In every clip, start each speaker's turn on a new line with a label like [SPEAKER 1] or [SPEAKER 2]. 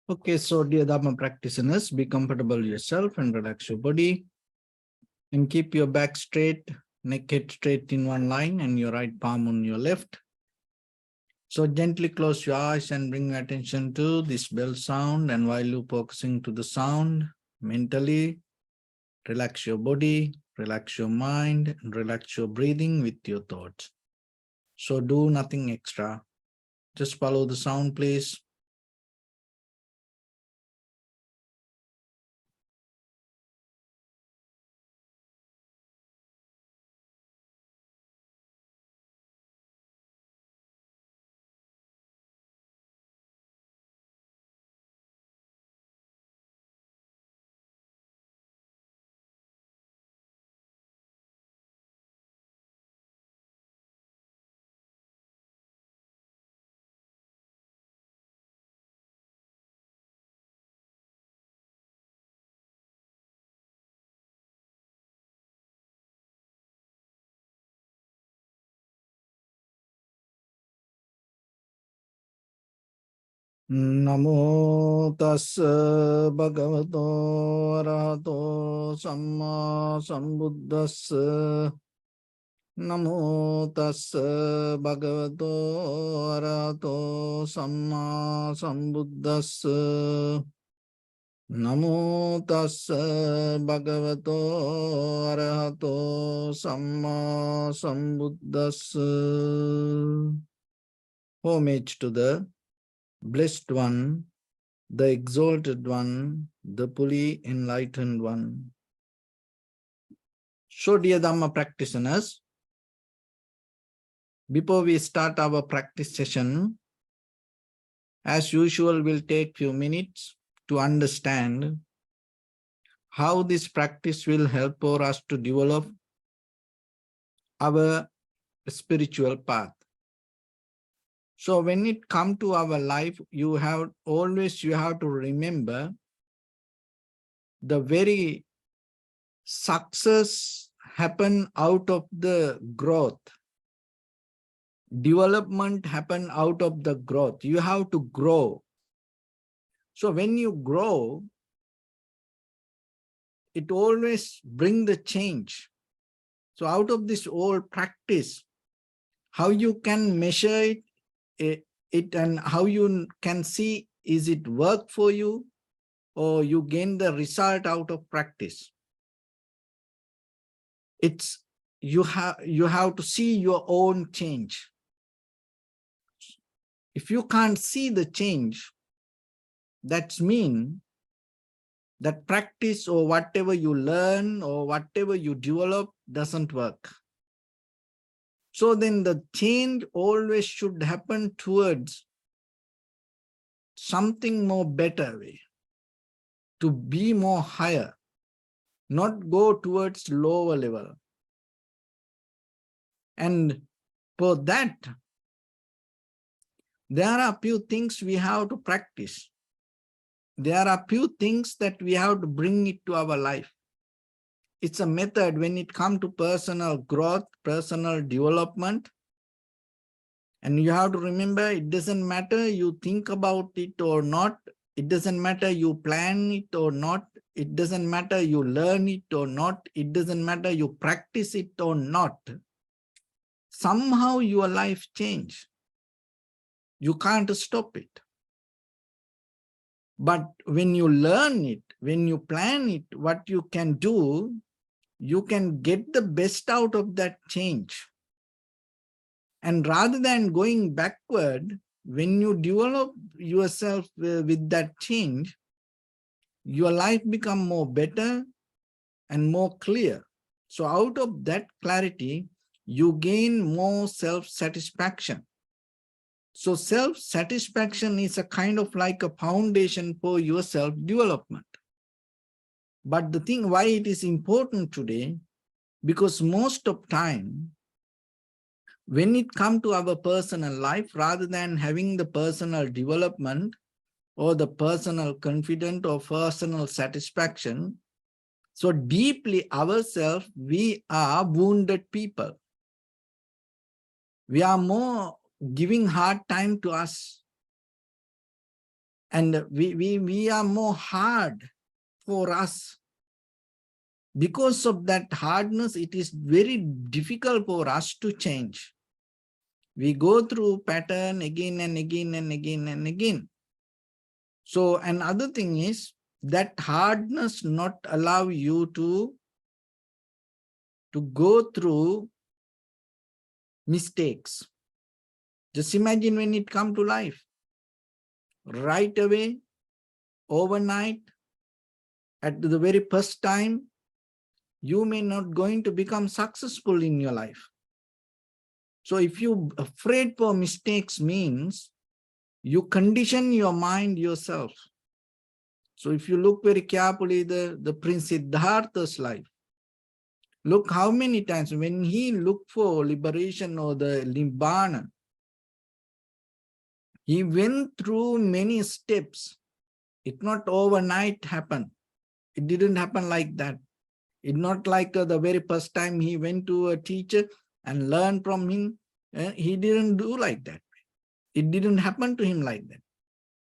[SPEAKER 1] Okay, so dear Dharma practitioners, be comfortable yourself and relax your body and keep your back straight, neck head straight in one line and your right palm on your left. So gently close your eyes and bring your attention to this bell sound, and while you're focusing to the sound, mentally relax your body, relax your mind, and relax your breathing with your thoughts. So do nothing extra. Just follow the sound, please. Namo tassa bhagavato arahato samma sambuddhassa. Namo tassa bhagavato arahato samma sambuddhassa. Namo tassa bhagavato arahato samma sambuddhassa. Homage to the Blessed One, the Exalted One, the fully Enlightened One. So, dear Dhamma practitioners, before we start our practice session, as usual, we'll take few minutes to understand how this practice will help for us to develop our spiritual path. So when it comes to our life, you have to remember the very success happen out of the growth. Development happen out of the growth. You have to grow. So when you grow, it always brings the change. So out of this old practice, how you can measure it and how you can see, is it work for you or you gain the result out of practice? It's you have to see your own change. If you can't see the change, that's mean that practice or whatever you learn or whatever you develop doesn't work. So then the change always should happen towards something more better way, to be more higher, not go towards lower level. And for that, there are few things we have to practice. There are few things that we have to bring it to our life. It's a method when it comes to personal growth, personal development. And you have to remember, it doesn't matter you think about it or not. It doesn't matter you plan it or not. It doesn't matter you learn it or not. It doesn't matter you practice it or not. Somehow your life change. You can't stop it. But when you learn it, when you plan it, what you can do, you can get the best out of that change. And rather than going backward, when you develop yourself with that change, your life becomes more better and more clear. So out of that clarity, you gain more self-satisfaction. So self-satisfaction is a kind of like a foundation for your self-development. But the thing why it is important today, because most of time, when it comes to our personal life, rather than having the personal development or the personal confidence or personal satisfaction, so deeply ourselves, we are wounded people. We are more giving hard time to us. And we are more hard for us. Because of that hardness, it is very difficult for us to change. We go through pattern again and again and again and again. So another thing is that hardness not allow you to go through mistakes. Just imagine when it comes to life, right away, overnight, at the very first time, you may not going to become successful in your life. So if you're afraid for mistakes means you condition your mind yourself. So if you look very carefully, the Prince Siddhartha's life, look how many times when he looked for liberation or the Nibbana, he went through many steps. It not overnight happened. It didn't happen like that. It's not like the very first time he went to a teacher and learned from him. He didn't do like that. It didn't happen to him like that.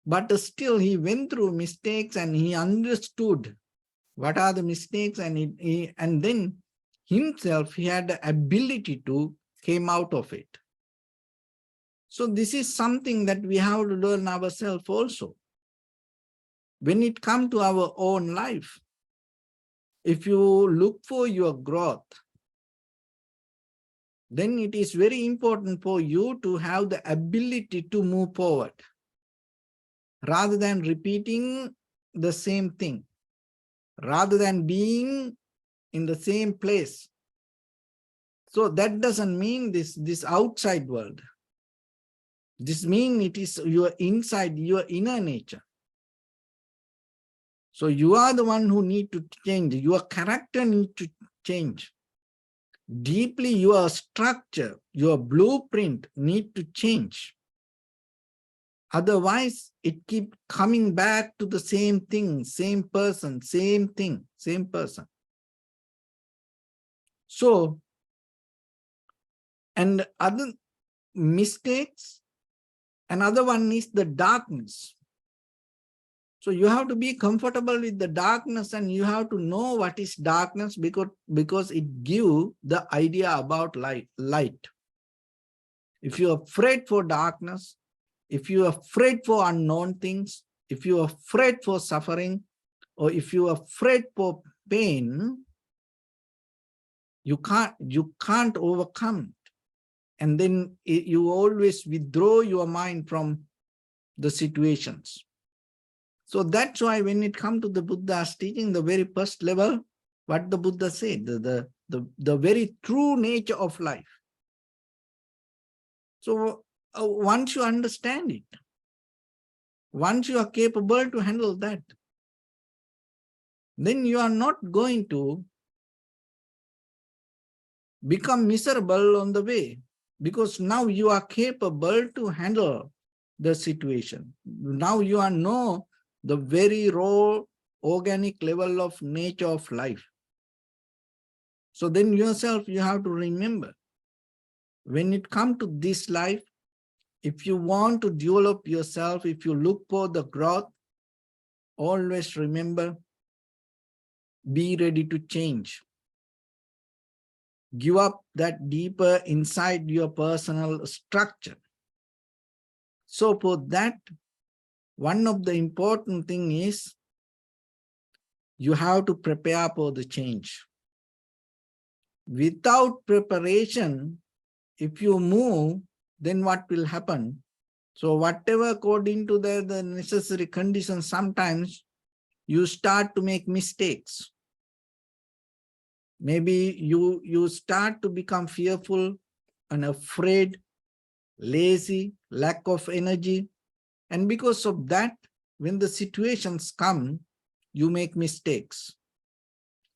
[SPEAKER 1] But still he went through mistakes and he understood what are the mistakes, and and then himself, he had the ability to came out of it. So this is something that we have to learn ourselves also. When it comes to our own life, if you look for your growth, then it is very important for you to have the ability to move forward rather than repeating the same thing, rather than being in the same place. So that doesn't mean this outside world. This means it is your inside, your inner nature. So you are the one who need to change. Your character needs to change. Deeply, your structure, your blueprint need to change. Otherwise, it keeps coming back to the same thing, same person, same thing, same person. So, and other mistakes, another one is the darkness. So you have to be comfortable with the darkness, and you have to know what is darkness, because it gives the idea about light. If you're afraid for darkness, if you're afraid for unknown things, if you're afraid for suffering, or if you're afraid for pain, you can't overcome it. And then you always withdraw your mind from the situations. So that's why when it comes to the Buddha's teaching, the very first level, what the Buddha said, the very true nature of life. So once you understand it, once you are capable to handle that, then you are not going to become miserable on the way, because now you are capable to handle the situation. Now you are know the very raw organic level of nature of life. So then yourself, you have to remember, when it comes to this life, if you want to develop yourself, if you look for the growth, always remember, be ready to change. Give up that deeper inside your personal structure. So for that, one of the important thing is you have to prepare for the change. Without preparation, if you move, then what will happen? So whatever according to the necessary conditions, sometimes you start to make mistakes. Maybe you start to become fearful and afraid, lazy, lack of energy. And because of that, when the situations come, you make mistakes.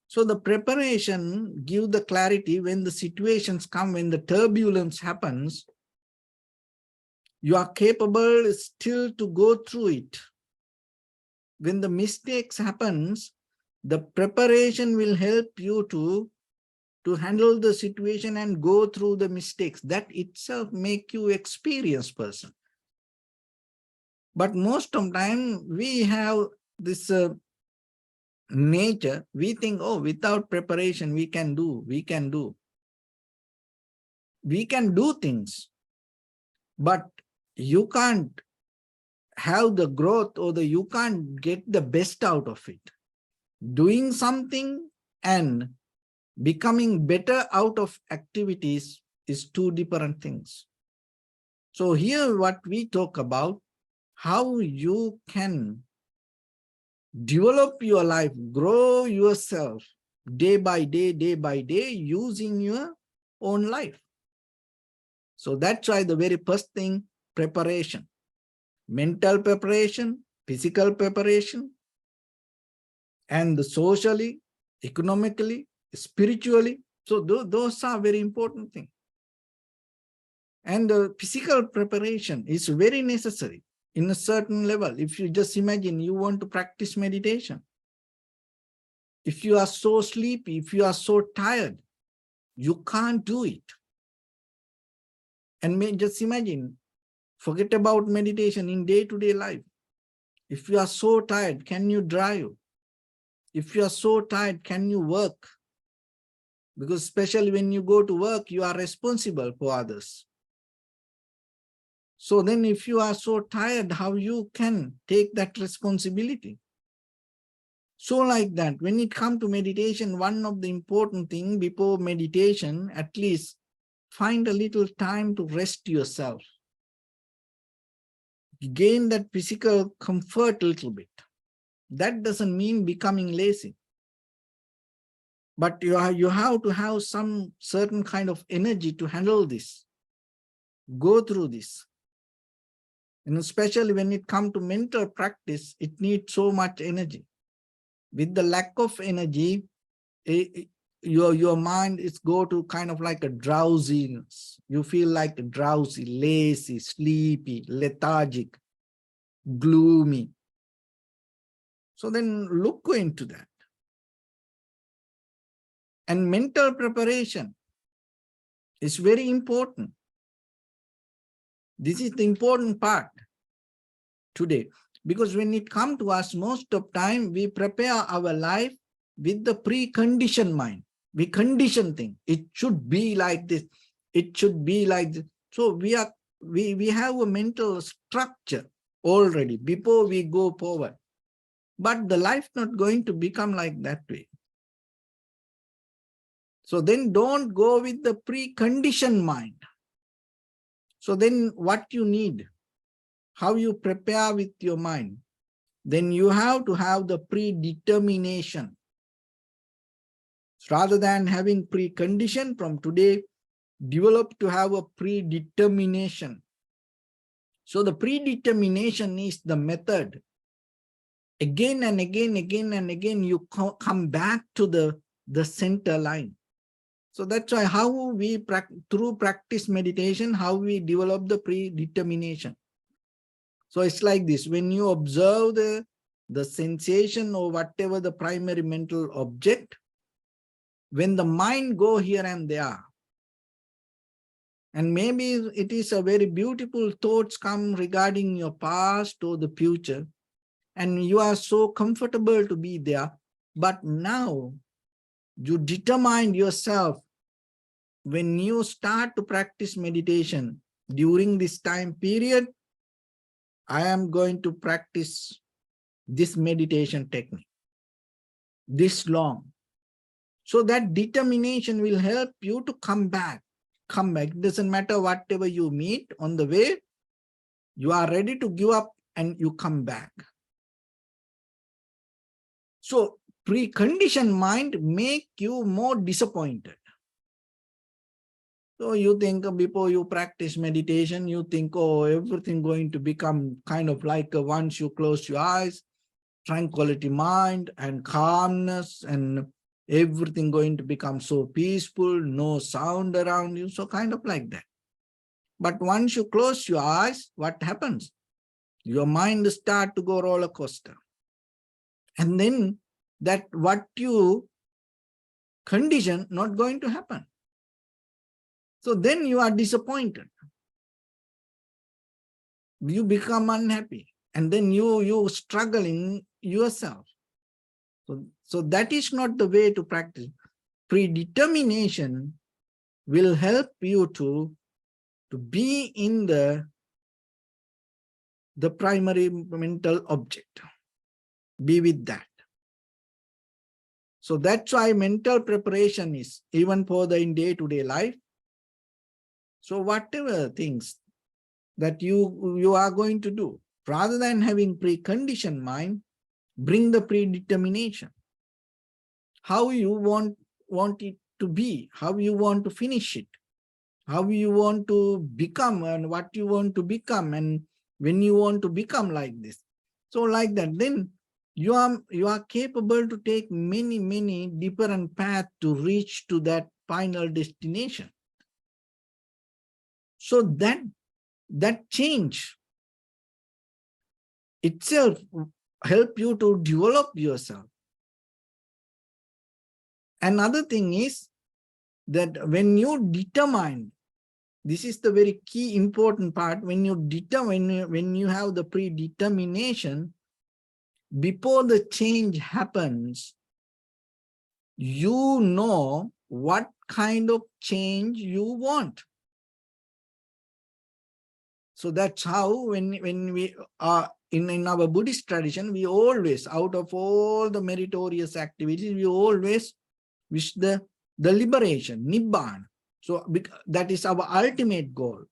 [SPEAKER 1] So the preparation gives the clarity when the situations come, when the turbulence happens, you are capable still to go through it. When the mistakes happens, the preparation will help you to handle the situation and go through the mistakes. That itself make you experienced person. But most of the time we have this nature, we think, oh, without preparation, we can do things, but you can't have the growth, or you can't get the best out of it. Doing something and becoming better out of activities is two different things. So here what we talk about, how you can develop your life, grow yourself day by day, using your own life. So that's why the very first thing, preparation, mental preparation, physical preparation, and socially, economically, spiritually. So those are very important things. And the physical preparation is very necessary in a certain level. If you just imagine you want to practice meditation, if you are so sleepy, if you are so tired, you can't do it. And just imagine, forget about meditation in day-to-day life. If you are so tired, can you drive? If you are so tired, can you work? Because especially when you go to work, you are responsible for others. So then if you are so tired, how you can take that responsibility? So like that, when it comes to meditation, one of the important things before meditation, at least find a little time to rest yourself. Gain that physical comfort a little bit. That doesn't mean becoming lazy. But you have to have some certain kind of energy to handle this, go through this. And especially when it comes to mental practice, it needs so much energy. With the lack of energy, your mind is go to kind of like a drowsiness. You feel like drowsy, lazy, sleepy, lethargic, gloomy. So then look into that. And mental preparation is very important. This is the important part today. Because when it comes to us, most of time we prepare our life with the preconditioned mind. We condition things. It should be like this. It should be like this. So we have a mental structure already before we go forward. But the life not going to become like that way. So then don't go with the preconditioned mind. So then what you need, how you prepare with your mind, then you have to have the predetermination. So rather than having precondition, from today, develop to have a predetermination. So the predetermination is the method. Again and again, you come back to the center line. So that's why how we, through practice meditation, how we develop the predetermination. So it's like this, when you observe the sensation or whatever the primary mental object, when the mind go here and there, and maybe it is a very beautiful thoughts come regarding your past or the future, and you are so comfortable to be there, but now you determine yourself, when you start to practice meditation during this time period, I am going to practice this meditation technique this long. So that determination will help you to come back. It doesn't matter whatever you meet on the way, you are ready to give up and you come back. So preconditioned mind make you more disappointed. So you think before you practice meditation, you think, oh, everything going to become kind of like once you close your eyes, tranquility mind and calmness, and everything going to become so peaceful, no sound around you, so kind of like that. But once you close your eyes, what happens? Your mind start to go roller coaster. And then that what you condition not going to happen. So then you are disappointed. You become unhappy. and then you struggle in yourself. So that is not the way to practice. Predetermination will help you to be in the primary mental object. Be with that. So that's why mental preparation is even for the in day-to-day life. So whatever things that you are going to do, rather than having preconditioned mind, bring the predetermination. How you want it to be, how you want to finish it, how you want to become, and what you want to become, and when you want to become like this. So like that, then you are capable to take many different paths to reach to that final destination. So that change itself help you to develop yourself. Another thing is that when you determine, this is the very key important part, when you determine, when you have the predetermination, before the change happens, you know what kind of change you want. So that's how when we are in our Buddhist tradition, we always, out of all the meritorious activities, we always wish the liberation, Nibbana. So that is our ultimate goal.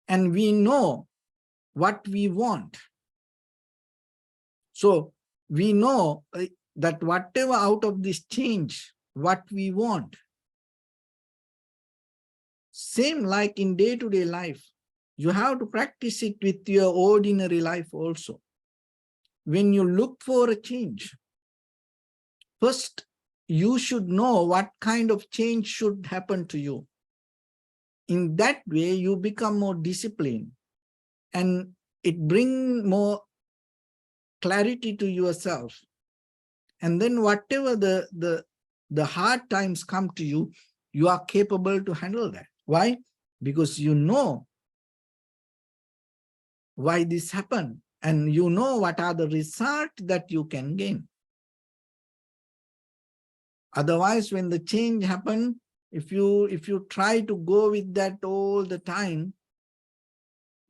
[SPEAKER 1] And we know what we want. So we know that whatever out of this change, what we want. Same like in day-to-day life, you have to practice it with your ordinary life also. When you look for a change, first you should know what kind of change should happen to you. In that way, you become more disciplined, and it brings more clarity to yourself. And then whatever the hard times come to you, you are capable to handle that. Why? Because you know why this happened, and you know what are the results that you can gain. Otherwise, when the change happens, if you try to go with that all the time,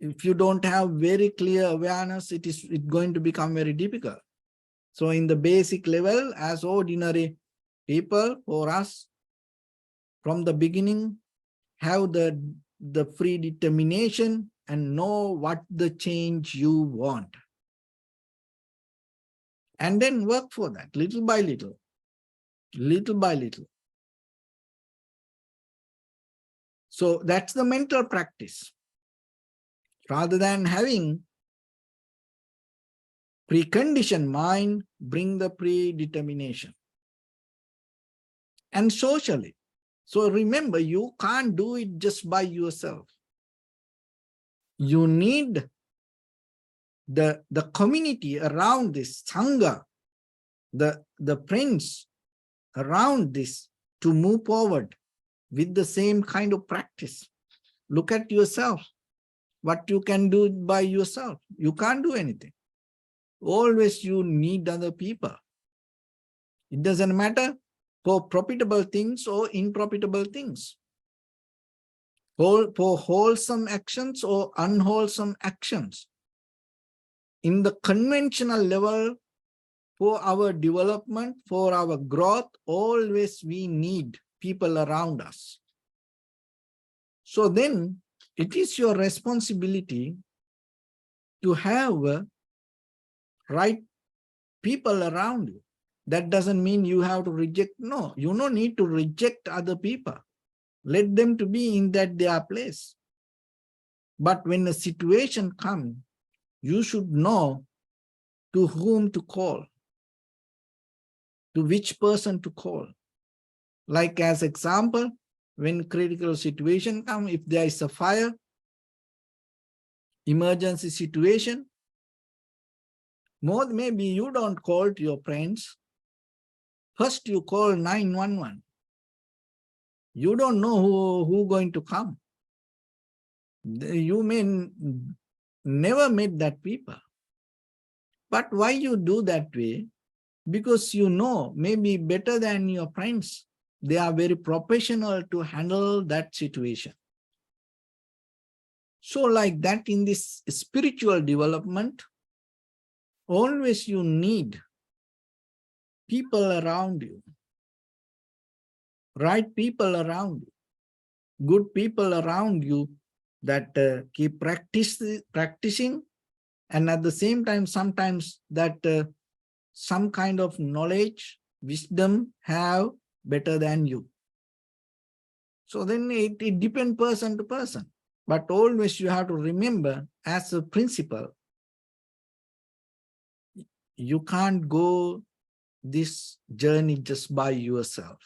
[SPEAKER 1] if you don't have very clear awareness, it's going to become very difficult. So in the basic level, as ordinary people, for us, from the beginning, have the predetermination and know what the change you want. And then work for that, little by little, little by little. So that's the mental practice. Rather than having preconditioned mind, bring the predetermination. And socially. So remember, you can't do it just by yourself. You need the community around this, Sangha, the friends around this to move forward with the same kind of practice. Look at yourself, what you can do by yourself. You can't do anything. Always you need other people. It doesn't matter for profitable things or unprofitable things. For wholesome actions or unwholesome actions. In the conventional level, for our development, for our growth, always we need people around us. So then it is your responsibility to have right people around you. That doesn't mean you have to reject. No, you don't need to reject other people. Let them to be in their place. But when a situation comes, you should know to whom to call, to which person to call. Like as example, when critical situation comes, if there is a fire, emergency situation, maybe you don't call to your friends. First you call 911. You don't know who going to come. You may never met that people. But why you do that way? Because you know maybe better than your friends. They are very professional to handle that situation. So like that in this spiritual development, always you need people around you, right people around you, good people around you that keep practicing, and at the same time sometimes that some kind of knowledge, wisdom have better than you. So then it depends person to person. But always you have to remember as a principle, you can't go this journey just by yourself.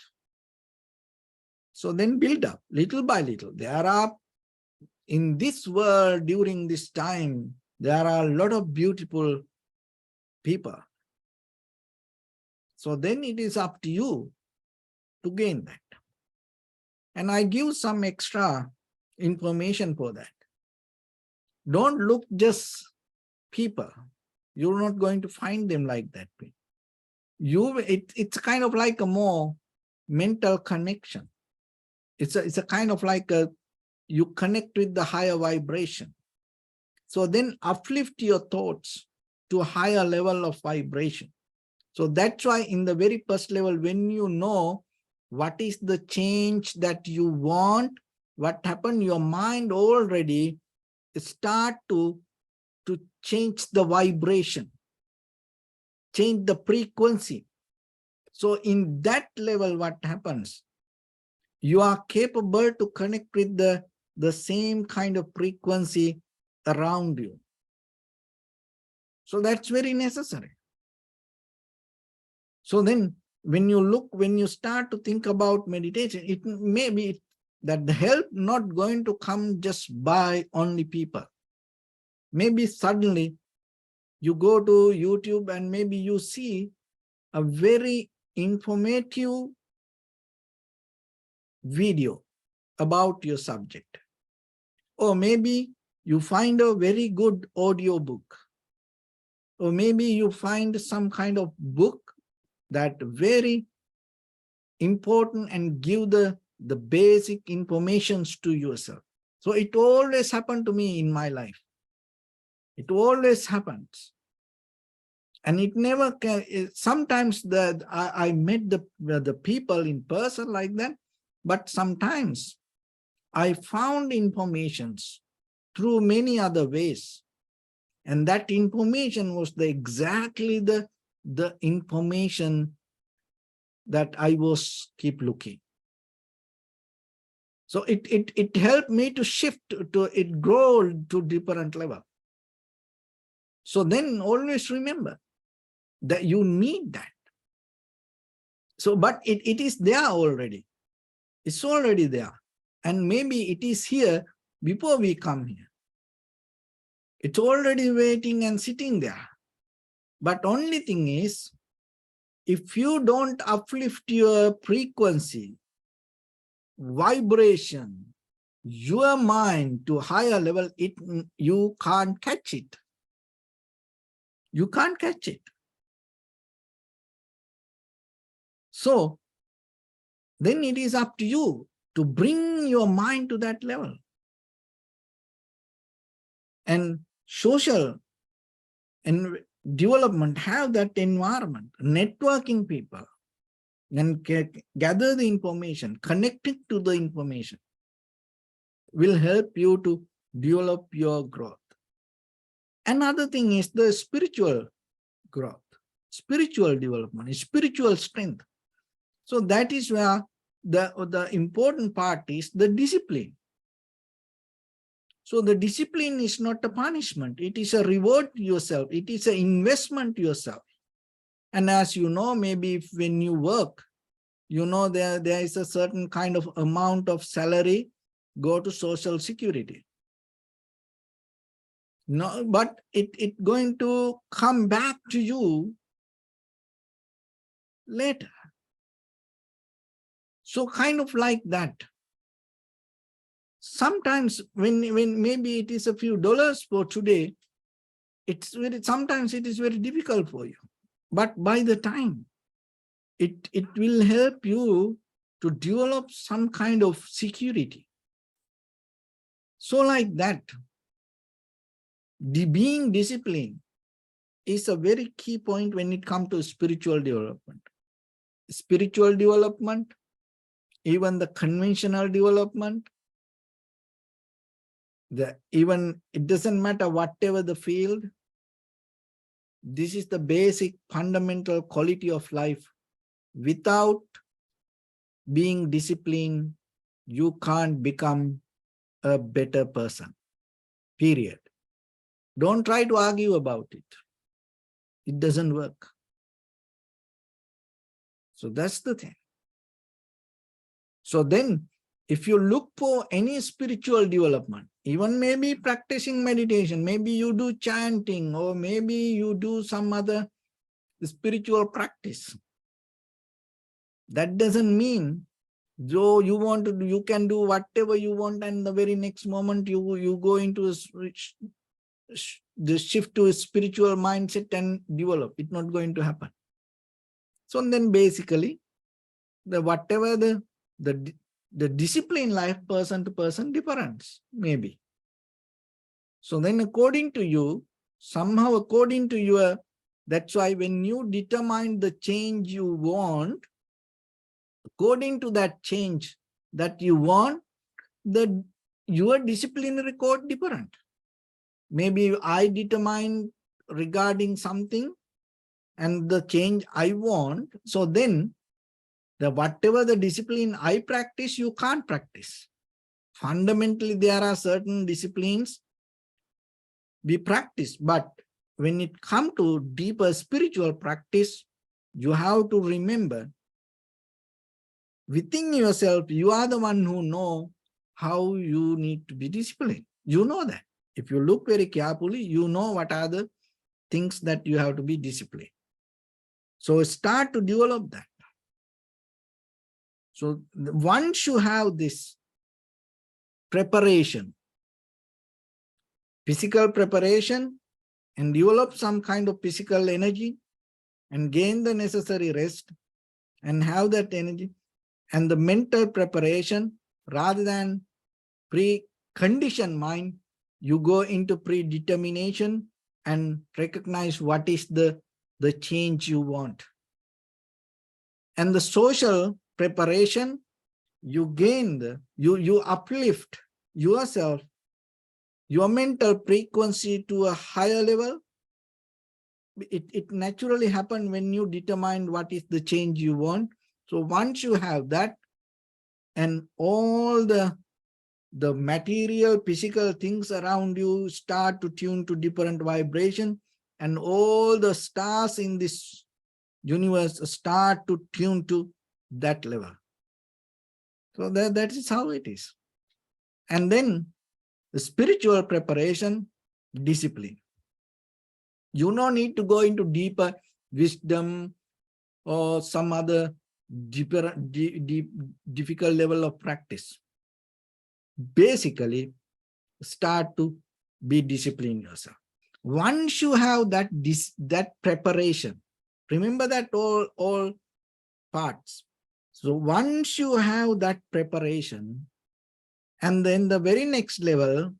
[SPEAKER 1] So then build up little by little. There are, in this world during this time, there are a lot of beautiful people. So then it is up to you to gain that. And I give some extra information for that. Don't look just people. You're not going to find them like that way. It's kind of like a more mental connection. It's a kind of like you connect with the higher vibration. So then uplift your thoughts to a higher level of vibration. So that's why in the very first level, when you know what is the change that you want, what happened, your mind already start to change the vibration, change the frequency. So in that level, what happens? You are capable to connect with the same kind of frequency around you. So that's very necessary. So then when you start to think about meditation, it may be that the help not going to come just by only people. Maybe suddenly you go to YouTube and maybe you see a very informative video about your subject. Or maybe you find a very good audio book. Or maybe you find some kind of book that very important and give the basic informations to yourself. So it always happened to me in my life. It always happens. And it never can, sometimes I met the people in person like that, but sometimes I found informations through many other ways. And that information was exactly the information that I was keep looking. So it helped me to shift, to it grow to different level. So then always remember that you need that. So, but it is there already. It's already there. And maybe it is here before we come here. It's already waiting and sitting there. But only thing is, if you don't uplift your frequency, vibration, your mind to higher level, you can't catch it. You can't catch it. So then it is up to you to bring your mind to that level. And social and development have that environment, networking people, and gather the information, connect it to the information, will help you to develop your growth. Another thing is the spiritual growth, spiritual development, spiritual strength. So that is where the important part is the discipline. So the discipline is not a punishment. It is a reward to yourself. It is an investment to yourself. And as you know, maybe when you work, you know there is a certain kind of amount of salary go to Social Security. No, but it going to come back to you later. So kind of like that. Sometimes when maybe it is a few dollars for today, sometimes it is very difficult for you. But by the time, it will help you to develop some kind of security. So like that, being disciplined is a very key point when it comes to spiritual development. Spiritual development, even the conventional development, even it doesn't matter whatever the field, this is the basic fundamental quality of life. Without being disciplined, you can't become a better person, period. Don't try to argue about it. It doesn't work. So that's the thing. So then, if you look for any spiritual development, even maybe practicing meditation, maybe you do chanting, or maybe you do some other spiritual practice, that doesn't mean though you want to do, you can do whatever you want, and the very next moment you go into the shift to a spiritual mindset and develop. It's not going to happen. So then basically, whatever the discipline life, person to person difference, maybe. So then according to you, somehow according to your, that's why when you determine the change you want, according to that change that you want, your disciplinary code different. Maybe I determine regarding something and the change I want. So then whatever the discipline I practice, you can't practice. Fundamentally, there are certain disciplines we practice, but when it comes to deeper spiritual practice, you have to remember within yourself, you are the one who know how you need to be disciplined. You know that. If you look very carefully, you know what are the things that you have to be disciplined. So start to develop that. So once you have this preparation, physical preparation, and develop some kind of physical energy and gain the necessary rest and have that energy, and the mental preparation, rather than pre-conditioned mind, you go into predetermination and recognize what is the change you want. And the social preparation, you gain you uplift yourself, your mental frequency to a higher level. It naturally happens when you determine what is the change you want. So once you have that, and all the material, physical things around you start to tune to different vibration, and all the stars in this universe start to tune to that level. So that is how it is. And then the spiritual preparation, discipline. You don't need to go into deeper wisdom or some other deeper, difficult level of practice. Basically, start to be disciplined yourself. Once you have that preparation, remember that all parts. So once you have that preparation, and then the very next level,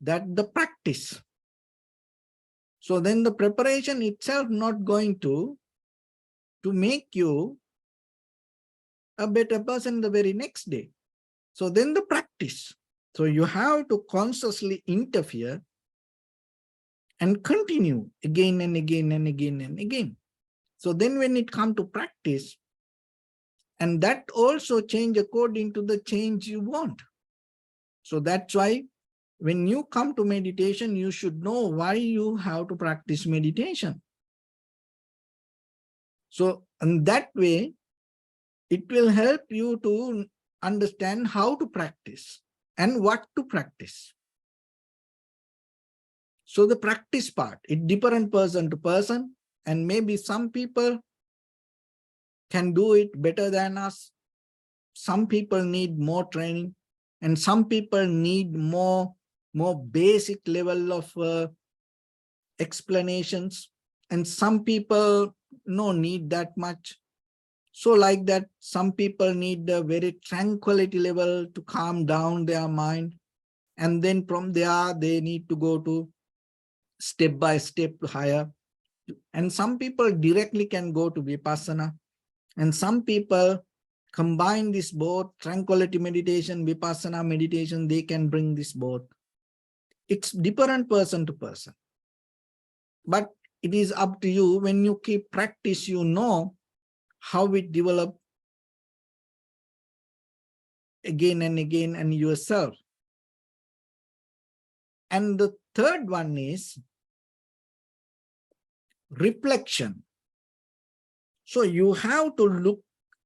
[SPEAKER 1] that the practice. So then the preparation itself not going to make you a better person the very next day. So then the practice. So you have to consciously interfere and continue again and again and again and again. So then when it comes to practice, and that also change according to the change you want. So that's why when you come to meditation, you should know why you have to practice meditation. So in that way, it will help you to understand how to practice and what to practice. So the practice part, it different person to person, and maybe some people can do it better than us. Some people need more training. And some people need more basic level of explanations, and some people no need that much. So like that, some people need a very tranquility level to calm down their mind. And then from there, they need to go to step by step higher. And some people directly can go to Vipassana. And some people combine this both, tranquility meditation, Vipassana meditation, they can bring this both. It's different person to person. But it is up to you. When you keep practice, you know how it develop again and again and yourself. And the third one is reflection. So you have to look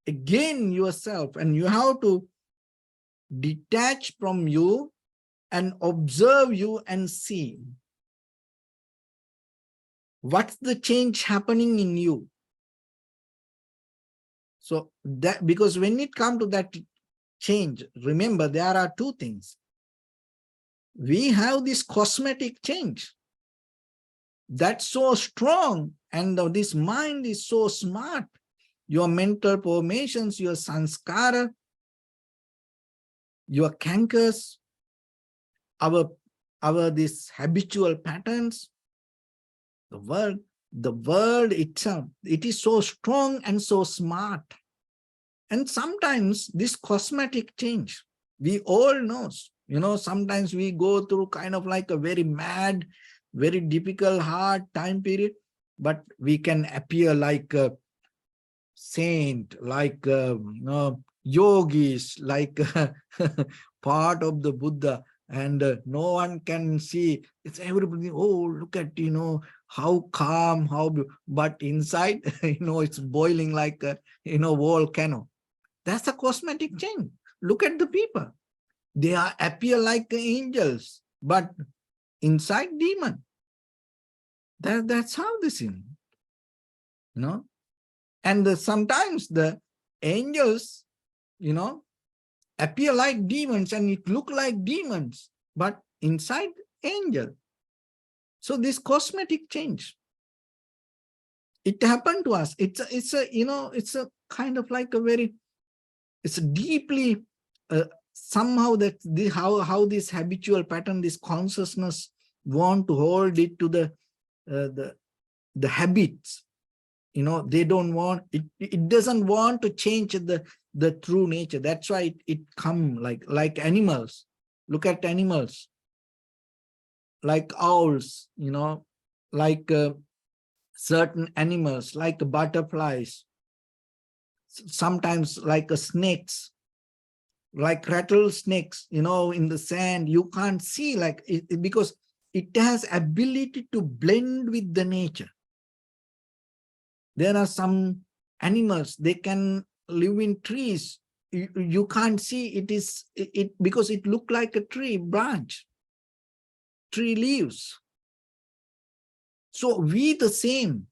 [SPEAKER 1] again yourself, and you have to detach from you and observe you and see what's the change happening in you. So that, because when it comes to that change, remember there are two things. We have this cosmetic change that's so strong, and this mind is so smart. Your mental formations, your sanskara, your cankers, our these habitual patterns, the world itself, it is so strong and so smart. And sometimes this cosmetic change, we all know, sometimes we go through kind of like a very mad, very difficult, hard time period, but we can appear like a saint, like yogis, like part of the Buddha, and no one can see. It's everybody, oh, look at, how calm, but inside, it's boiling like a, volcano. That's a cosmetic change. Look at the people. They appear like angels, but inside demon. That's how this is, And sometimes the angels, appear like demons, and it look like demons, but inside angel. So this cosmetic change, it happened to us. It's a kind of like a very, it's deeply somehow that how this habitual pattern, this consciousness want to hold it to the habits. They don't want it. It doesn't want to change the true nature. That's why it come like animals. Look at animals, like owls. Like certain animals, like butterflies. Sometimes like snakes, like rattlesnakes. In the sand, you can't see like it because it has ability to blend with the nature. There are some animals, they can live in trees. You can't see it because it look like a tree branch, tree leaves. So we the same.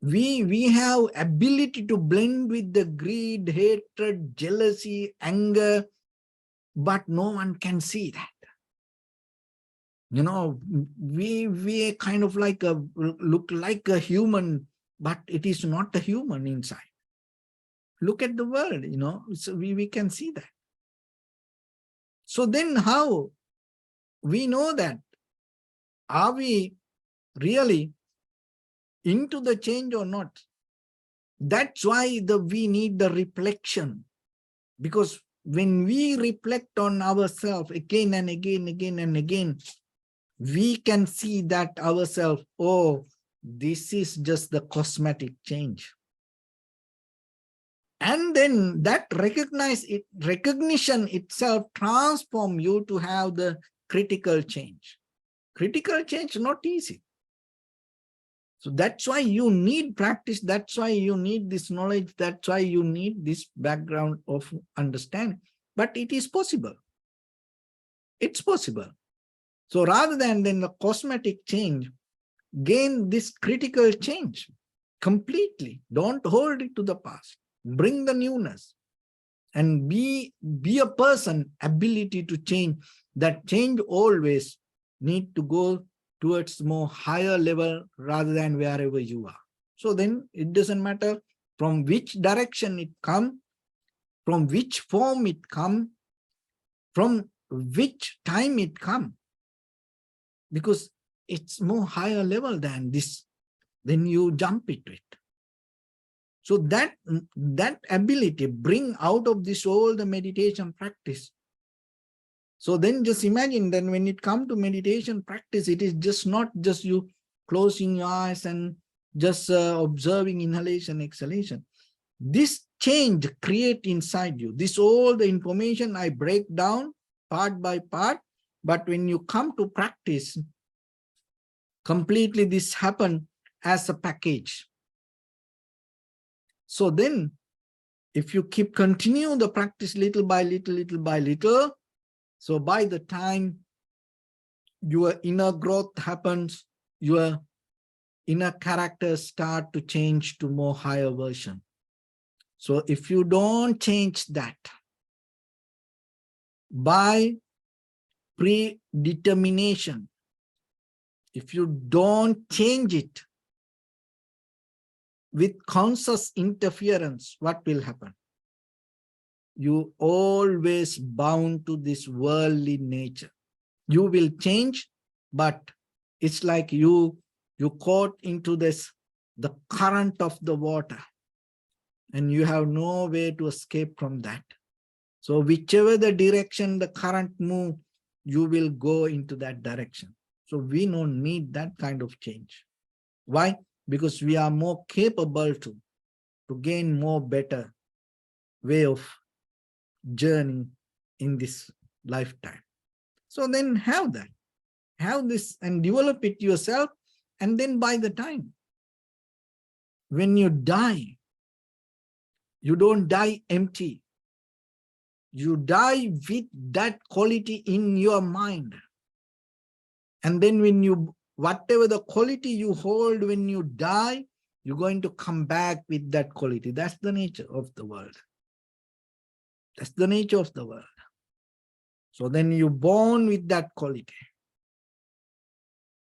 [SPEAKER 1] We have ability to blend with the greed, hatred, jealousy, anger, but no one can see that. We kind of like look like a human, but it is not a human inside. Look at the world, so we can see that. So then how we know that? Are we really into the change or not? That's why we need the reflection. Because when we reflect on ourselves again and again, we can see that ourselves, oh, this is just the cosmetic change. And then that recognition itself transform you to have the critical change. Critical change is not easy. So that's why you need practice. That's why you need this knowledge. That's why you need this background of understanding. But it is possible. It's possible. So rather than the cosmetic change, gain this critical change completely. Don't hold it to the past. Bring the newness. and be a person ability to change. That change always need to go towards more higher level rather than wherever you are. So then it doesn't matter from which direction it come, from which form it come, from which time it come, because it's more higher level than this, then you jump into it. So that ability bring out of this all the meditation practice. So then just imagine then when it comes to meditation practice, it is just not just you closing your eyes and just observing inhalation, exhalation. This change create inside you. This all the information I break down part by part, but when you come to practice, completely this happen as a package. So then if you continue the practice little by little, little by little, so by the time your inner growth happens, your inner character start to change to more higher version. So if you don't change that by predetermination, if you don't change it with conscious interference, what will happen? You always bound to this worldly nature. You will change, but it's like you caught into this, the current of the water, and you have no way to escape from that. So whichever the direction the current move, you will go into that direction. So we don't need that kind of change. Why? Because we are more capable to gain more better way of journey in this lifetime. So then have that. Have this and develop it yourself, and then by the time when you die, you don't die empty. You die with that quality in your mind. And then when you, whatever the quality you hold when you die, you're going to come back with that quality. That's the nature of the world. That's the nature of the world. So then you're born with that quality.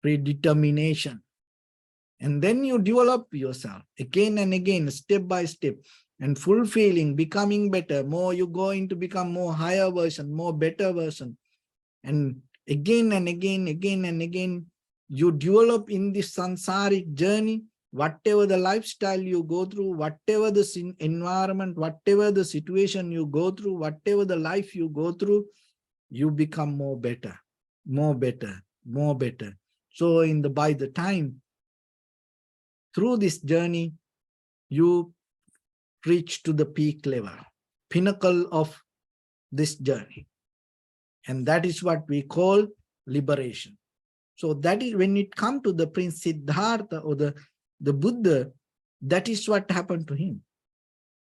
[SPEAKER 1] Predetermination. And then you develop yourself again and again, step by step, and fulfilling, becoming better. More you're going to become more higher version, more better version. And again and again, again and again, you develop in this samsaric journey, whatever the lifestyle you go through, whatever the environment, whatever the situation you go through, whatever the life you go through, you become more better, more better, more better. So by the time through this journey, you reach to the peak level, pinnacle of this journey. And that is what we call liberation. So that is when it comes to the Prince Siddhartha or the Buddha, that is what happened to him.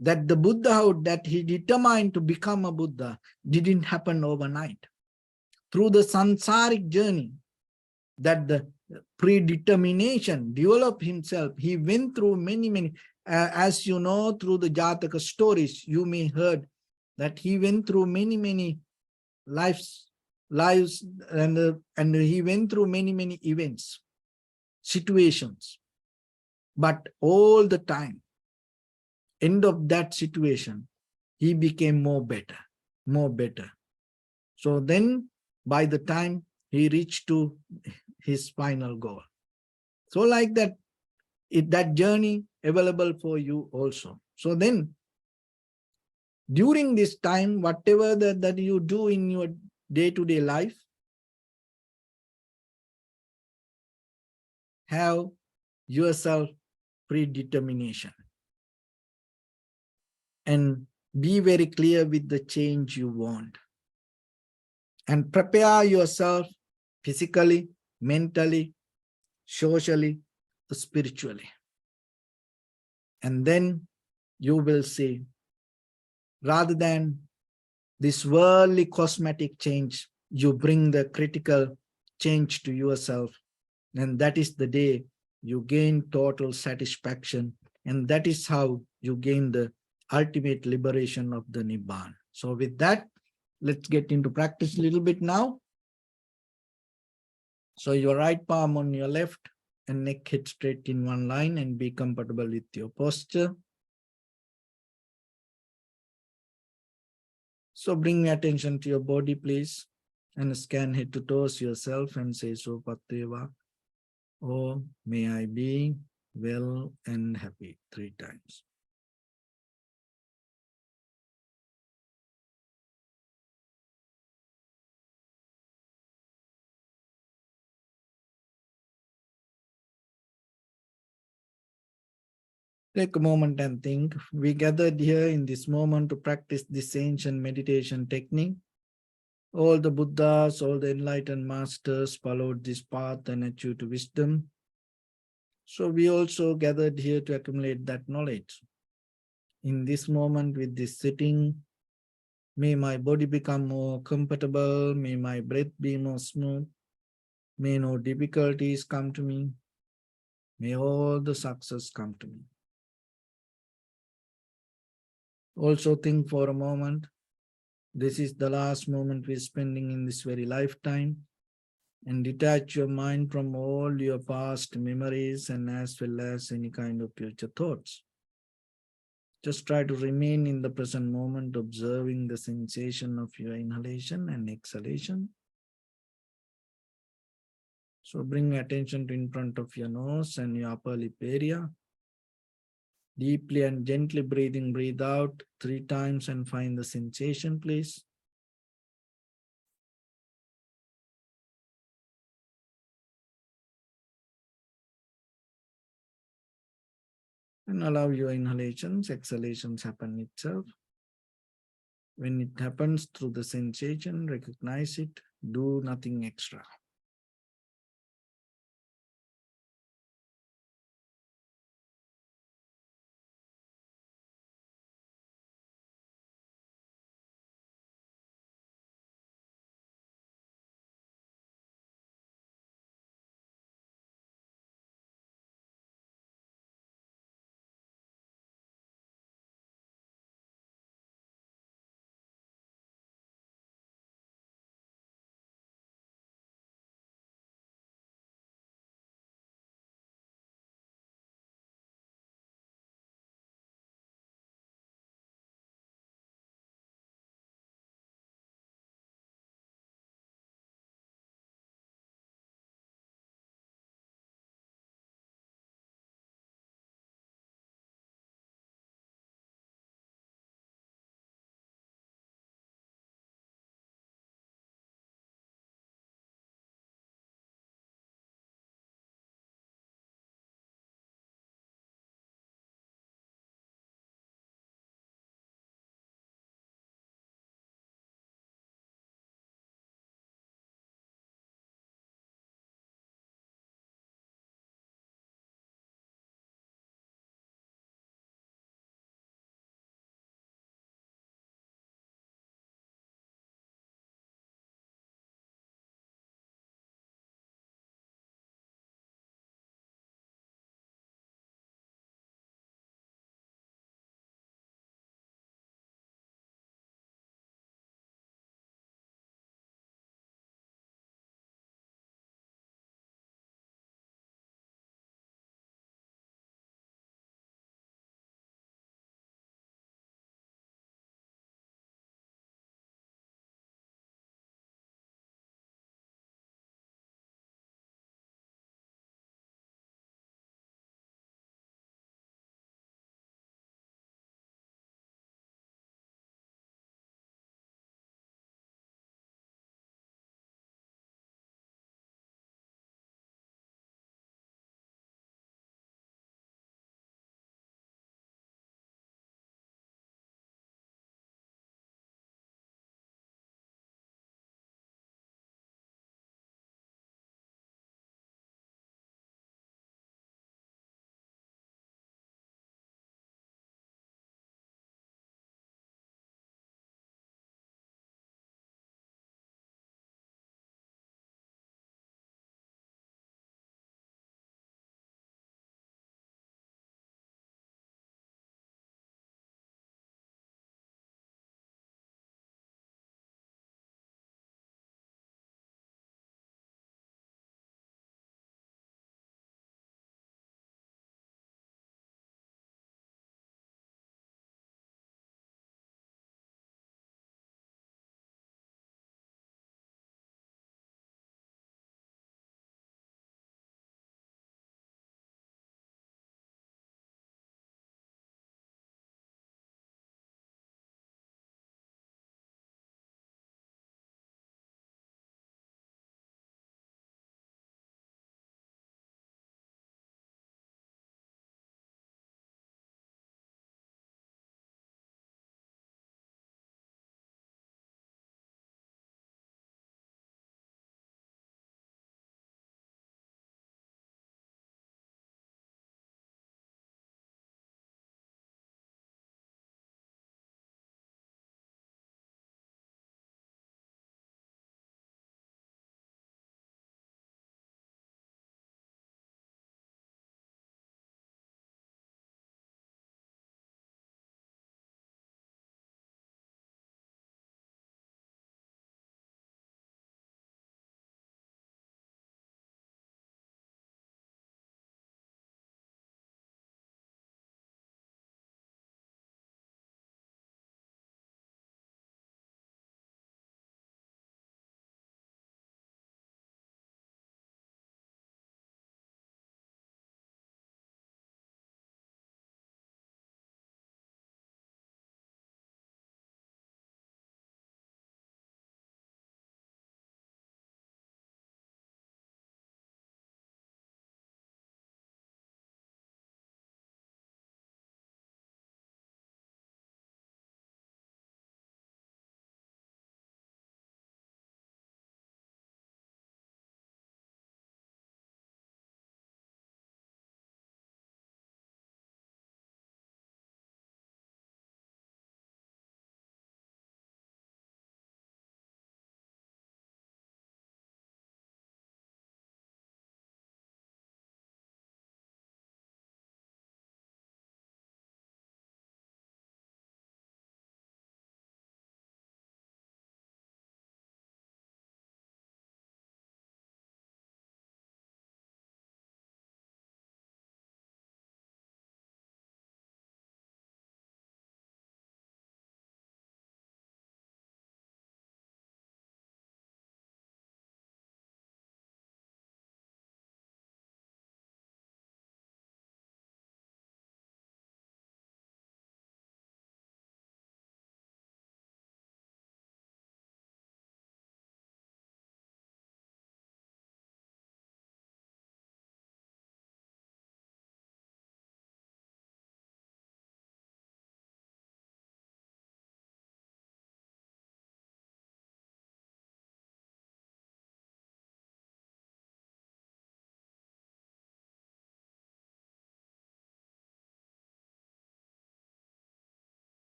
[SPEAKER 1] That the Buddhahood that he determined to become a Buddha didn't happen overnight. Through the samsaric journey, that the predetermination developed himself. He went through many, as you know, through the Jataka stories, you may heard that he went through many lives, and he went through many events, situations. But all the time, end of that situation, he became more better, more better. So then by the time he reached to his final goal. So like that, that journey available for you also. So then during this time, whatever that you do in your day-to-day life, have yourself predetermination and be very clear with the change you want, and prepare yourself physically, mentally, socially, spiritually. And then you will see, rather than this worldly cosmetic change, you bring the critical change to yourself. And that is the day you gain total satisfaction. And that is how you gain the ultimate liberation of the Nibbana. So with that, let's get into practice a little bit now. So your right palm on your left and neck head straight in one line, and be comfortable with your posture. So bring your attention to your body, please, and scan head to toes yourself and say, So Pateva, oh, may I be well and happy 3 times. Take a moment and think. We gathered here in this moment to practice this ancient meditation technique. All the Buddhas, all the enlightened masters followed this path and achieved wisdom. So we also gathered here to accumulate that knowledge. In this moment with this sitting, may my body become more comfortable, may my breath be more smooth, may no difficulties come to me, may all the success come to me. Also think for a moment, this is the last moment we're spending in this very lifetime, and detach your mind from all your past memories and as well as any kind of future thoughts. Just try to remain in the present moment, observing the sensation of your inhalation and exhalation. So bring attention to in front of your nose and your upper lip area. Deeply and gently breathing, breathe out 3 times and find the sensation, please. And allow your inhalations, exhalations happen itself. When it happens through the sensation, recognize it, do nothing extra.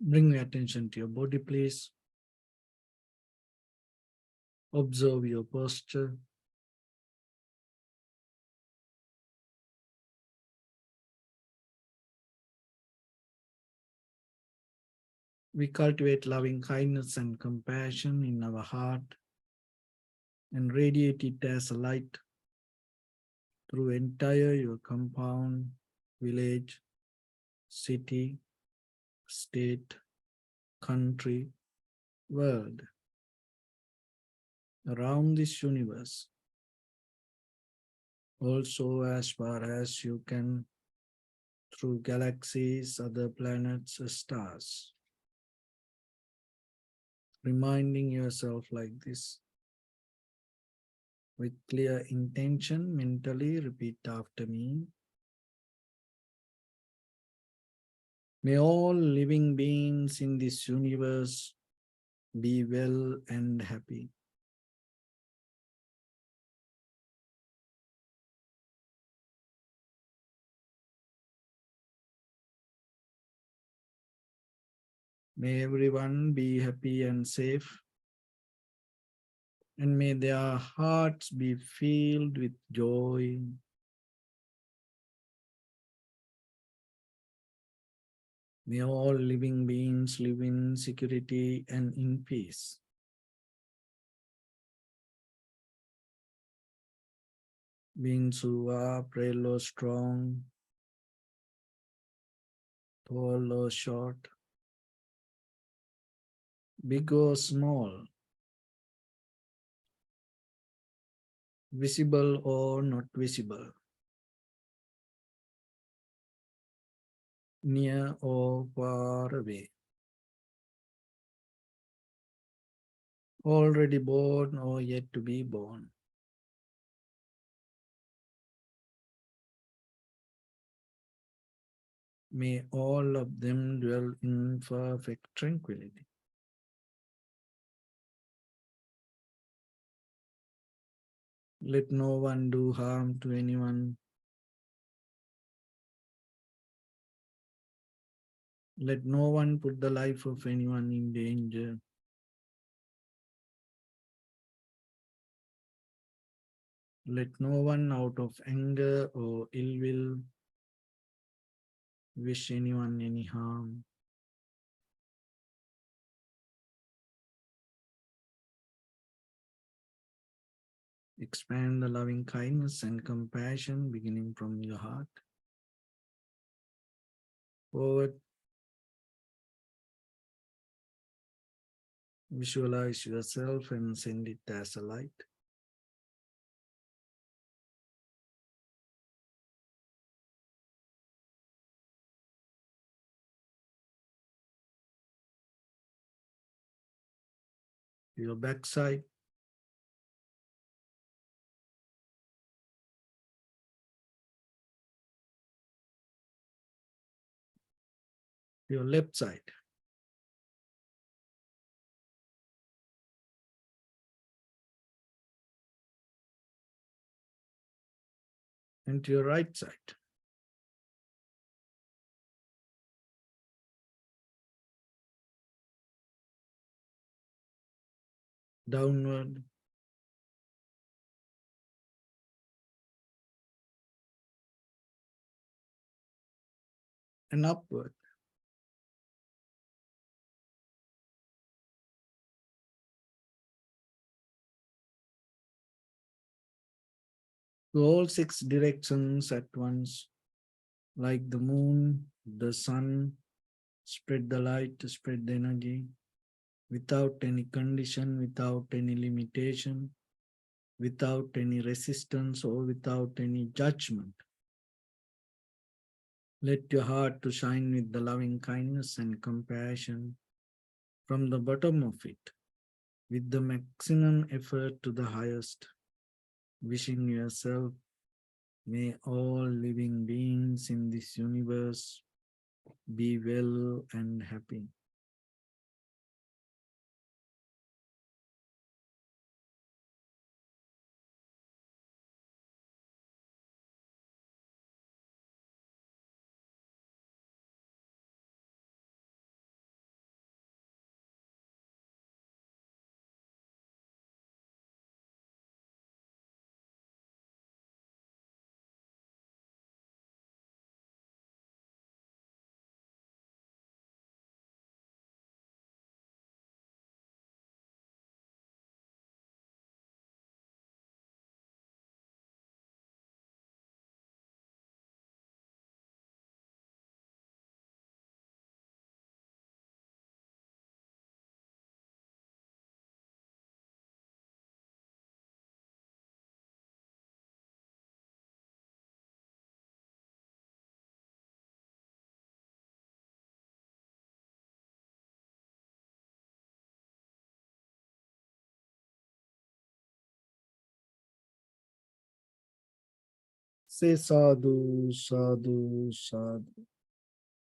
[SPEAKER 1] Bring your attention to your body, please. Observe your posture. We cultivate loving kindness and compassion in our heart and radiate it as a light through entire your compound, village, city, state, country, world, around this universe. Also, as far as you can, through galaxies, other planets, stars. Reminding yourself like this. With clear intention, mentally repeat after me. May all living beings in this universe be well and happy. May everyone be happy and safe. And may their hearts be filled with joy. May all living beings live in security and in peace. Beings who are frail or strong, tall or short, big or small, visible or not visible, near or far away, already born or yet to be born. May all of them dwell in perfect tranquility. Let no one do harm to anyone. Let no one put the life of anyone in danger. Let no one out of anger or ill will wish anyone any harm. Expand the loving kindness and compassion beginning from your heart. Forward. Visualize yourself and send it as a light. Your backside. Your left side. And to your right side. Downward. And upward. To all 6 directions at once, like the moon, the sun, spread the light, spread the energy, without any condition, without any limitation, without any resistance or without any judgment. Let your heart to shine with the loving kindness and compassion from the bottom of it, with the maximum effort to the highest, wishing yourself, may all living beings in this universe be well and happy. Say sadhu, sadhu, sadhu.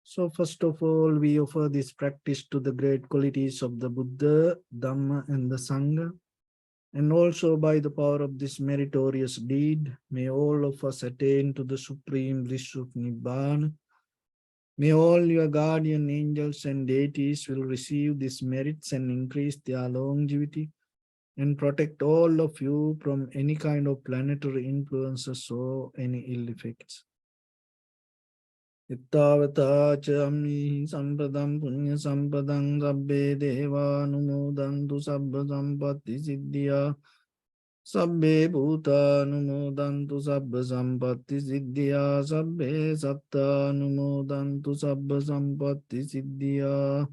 [SPEAKER 1] So first of all, we offer this practice to the great qualities of the Buddha, Dhamma, and the Sangha. And also by the power of this meritorious deed, may all of us attain to the supreme bliss of Nibbana. May all your guardian angels and deities will receive these merits and increase their longevity and protect all of you from any kind of planetary influences or any ill effects. Ittavata chammi sampadam punya sampadam sabbe deva numodantu sabba sampatti siddhya sabbe bhuta numodantu sabba sampatti siddhya sabbe satta numodantu sabba sampatti siddhya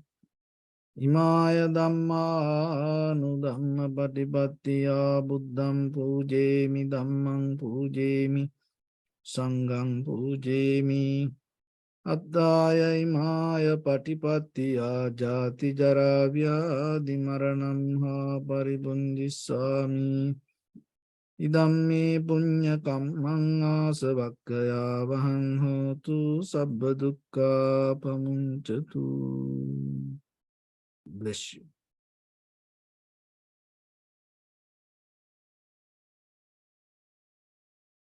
[SPEAKER 1] Imaya dhamma nu dhamma patipattiya buddham pujemi dhammam pujemi sangham pujemi Addaya imaya patipattiya jati jara vyadhi maranam ha paribundhisami Idamme punya kammang asavakkaya vahang hotu sabba dukkha pamuncatu. Bless you.